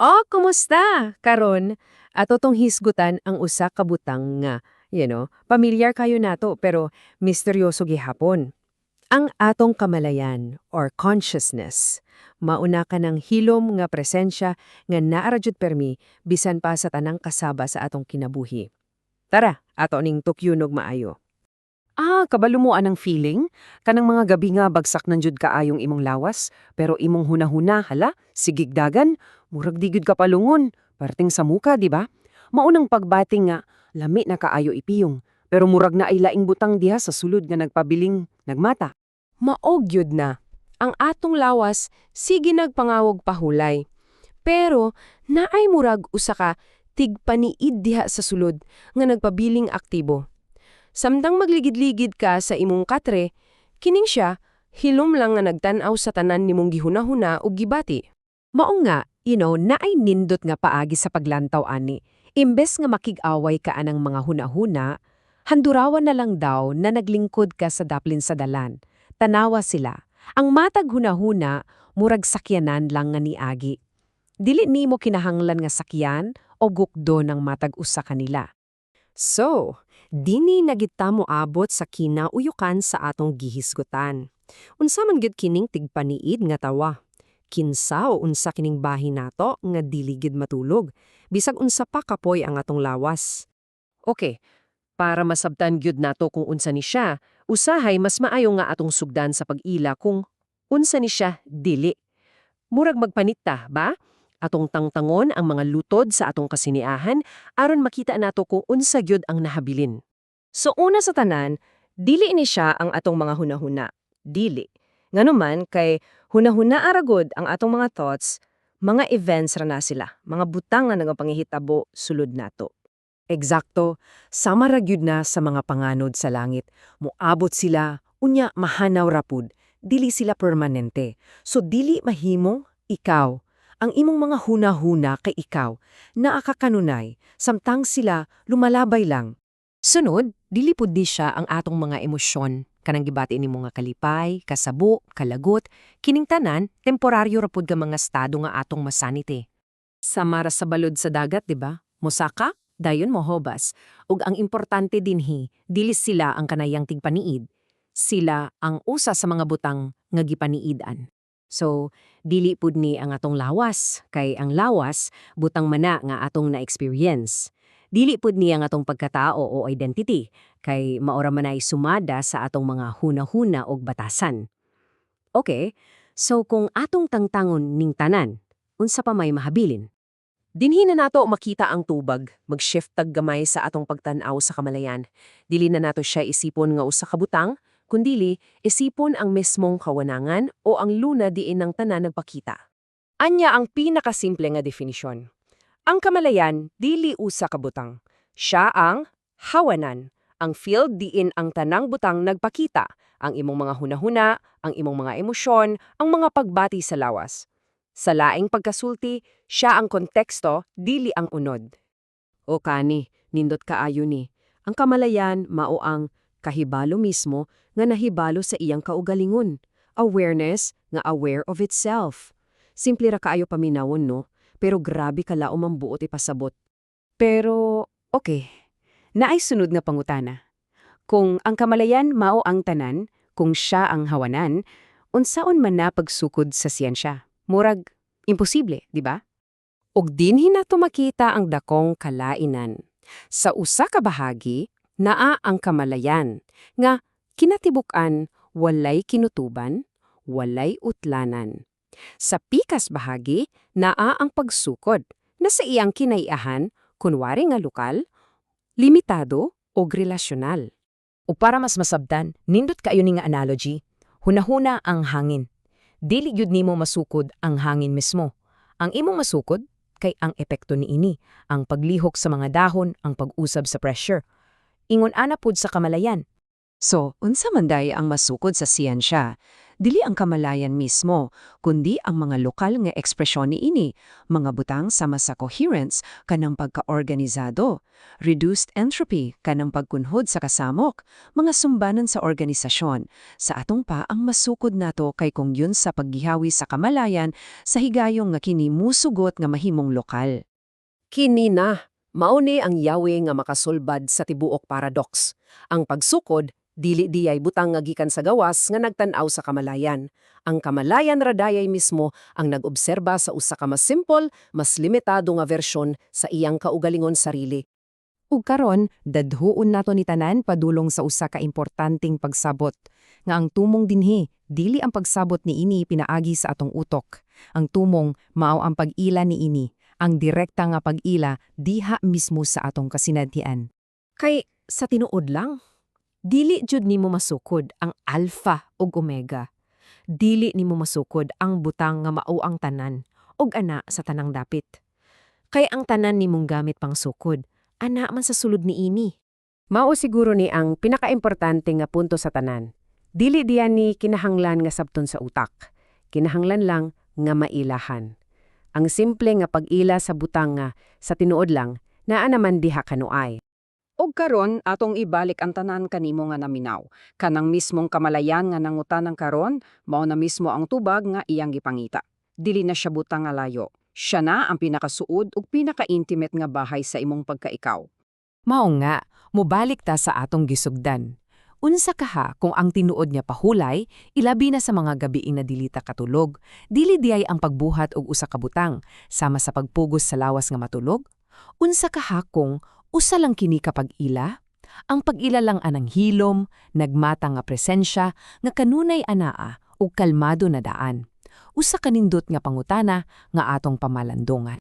Oh, kumusta? Karon, ato tong hisgutan ang usa ka butang nga, pamilyar kayo nato pero misteryoso gihapon. Ang atong kamalayan or consciousness. Mauna ka ng hilom nga presensya nga naara jud permi bisan pa sa tanang kasaba sa atong kinabuhi. Tara, ato ning tukyunog maayo. Kabalo mo anang feeling? Kanang mga gabi nga bagsak ng jud kaayong imong lawas, pero imong hunahuna, hala, sigigdagan, murag digud ka palungon, parting sa muka, di ba? Maunang pagbating nga, lami na kaayo ipiyong, pero murag na ay laing butang diha sa sulod nga nagpabiling, nagmata. Maog yun na. Ang atong lawas, sige nagpangawog pahulay. Pero, naay murag usa ka tigpaniid diha sa sulod nga nagpabiling aktibo. Samtang magligid-ligid ka sa imong katre, kining siya, hilom lang nga nagtanaw sa tanan nimong gihuna-huna ug gibati. Mao nga, naay nindot nga paagi sa paglantaw ani. Imbes nga makig-away ka anang mga hunahuna, handurawan na lang daw na naglingkod ka sa daplin sa dalan. Tanawa sila. Ang matag hunahuna, murag sakyanan lang nga niagi. Dili nimo kinahanglan nga sakyan o gukdo ng matag usa kanila. So, dini nagita mo abot sa kinauyukan sa atong gihisgutan. Unsa man gyud kining tigpaniid nga tawa. Kinsa o unsa kining bahin nato nga dili gid matulog. Bisag unsa pa kapoy ang atong lawas. Okay, para masabtan gyud nato kung unsa ni siya, usahay mas maayo nga atong sugdan sa pag-ila kung unsa ni siya dili. Murag magpanita, ba? Atong tangtangon ang mga lutod sa atong kasiniahan aron makita nato kung unsa gyud ang nahabilin. So una sa tanan, dili ni siya ang atong mga hunahuna. Dili. Nganuman kay hunahuna aragod ang atong mga thoughts, mga events ra na sila, mga butang nga nagapangihitabo sulod nato. Eksakto, sama ra gyud na sa mga panganod sa langit. Moabot sila, unya mahanaw rapud. Dili sila permanente. So dili mahimo, ikaw. Ang imong mga huna-huna kay ikaw, naakakanunay, samtang sila lumalabay lang. Sunod, dili pud di siya ang atong mga emosyon. Kanang gibati ni mga kalipay, kasabo, kalagot, kining tanan, temporaryo ra pud nga mga estado nga atong masanite. Samara sa balod sa dagat, di ba? Mosaka, dayon mohobas. Ug ang importante dinhi, dili sila ang kanayang tigpaniid. Sila ang usa sa mga butang nga gipaniidan. So, dili pud ni ang atong lawas, kay ang lawas, butang mana nga atong na-experience. Dili pud ni ang atong pagkatao o identity, kay maora man ay sumada sa atong mga huna-huna o batasan. Okay, so kung atong tangtangon ning tanan, unsa pa may mahabilin? Dinhi na nato makita ang tubag, mag-shift tag gamay sa atong pagtan-aw sa kamalayan. Dili na nato siya isipon nga usa ka butang, kundili isipon ang mismong kawanangan o ang luna diin ng tanan nagpakita. Anya ang pinakasimple nga definisyon. Ang kamalayan dili usa ka butang. Siya ang hawanan, ang field diin ang tanang butang nagpakita, ang imong mga hunahuna, ang imong mga emosyon, ang mga pagbati sa lawas. Sa laing pagkasulti, siya ang konteksto, dili ang unod. O kani, nindot kaayo ni. Ang kamalayan mao ang kahibalo mismo nga nahibalo sa iyang kaugalingon. Awareness nga aware of itself. Simple ra kaayo paminawon no, pero grabe kalaom ang buot ipasabot. Pero, okay, naay sunod nga pangutana. Kung ang kamalayan mao ang tanan, kung siya ang hawanan, unsaon man na pagsukod sa siyensya? Murag, imposible, di ba? Og dinhi nato makita ang dakong kalainan. Sa usa ka bahagi, naa ang kamalayan, nga kinatibuk-an walay kinutuban, walay utlanan. Sa pikas bahagi, naa ang pagsukod, na sa iyang kinaiahan, kunwari nga lokal, limitado o relasyonal. O para mas masabtan, nindot kayo ni nga analogy, hunahuna ang hangin. Dili gyud nimo masukod ang hangin mismo. Ang imong masukod kay ang epekto niini, ang paglihok sa mga dahon, ang pag-usab sa pressure. Ingon ana pud sa kamalayan. So, unsa man day ang masukod sa siyensya? Dili ang kamalayan mismo, kundi ang mga lokal nga ekspresyon niini, mga butang sama sa coherence kanang pagkaorganisado, reduced entropy kanang pagkunhod sa kasamok, mga sumbanan sa organisasyon. Sa atong pa ang masukod nato kay kung yun sa paggihawi sa kamalayan sa higayong nga kini musugot nga mahimong lokal. Kini na, mauni ang yawi nga makasulbad sa tibuok paradox. Ang pagsukod, dili diyay butang nga gikan sa gawas nga nagtan-aw sa kamalayan. Ang kamalayan radayay mismo ang nag-obserba sa usa ka mas simple, mas limitado nga versyon sa iyang kaugalingon sarili. Ug karon, dadhuon nato ni tanan padulong sa usa ka importanteng pagsabot. Nga ang tumong dinhi, dili ang pagsabot ni ini pinaagi sa atong utok. Ang tumong, mao ang pag-ila ni ini. Ang direkta nga pag-ila, diha mismo sa atong kasinadhian. Kay sa tinuod lang, dili jud nimo masukod ang alpha ug omega. Dili nimo masukod ang butang nga mao ang tanan ug ana sa tanang dapit. Kay ang tanan nimong gamit pang sukod, ana man sa sulod ni ini. Mao siguro ni ang pinakaimportante nga punto sa tanan. Dili diyan ni kinahanglan nga sabton sa utak. Kinahanglan lang nga mailahan. Ang simple nga pag-ila sa butang nga sa tinuod lang naa naman diha kanuay. Og karon atong ibalik ang tanan kanimo nga naminaw. Kanang mismong kamalayan nga nangutanang karon, mao na mismo ang tubag nga iyang gipangita. Dili na siya butang nga layo. Siya na ang pinakasuod ug pinaka-intimate nga bahay sa imong pagkaikaw. Mao nga, mubalik ta sa atong gisugdan. Unsa kaha kung ang tinuod niya pahulay, ilabi na sa mga gabiing na dilita katulog, dili diay ang pagbuhat og usa ka butang, sama sa pagpugos sa lawas nga matulog? Unsa kaha kung usa lang kini kapag ila? Ang pag-ila lang anang hilom, nagmata nga presensya, nga kanunay anaa ug kalmado na daan. Usa kanindot nga pangutana nga atong pamalandongan.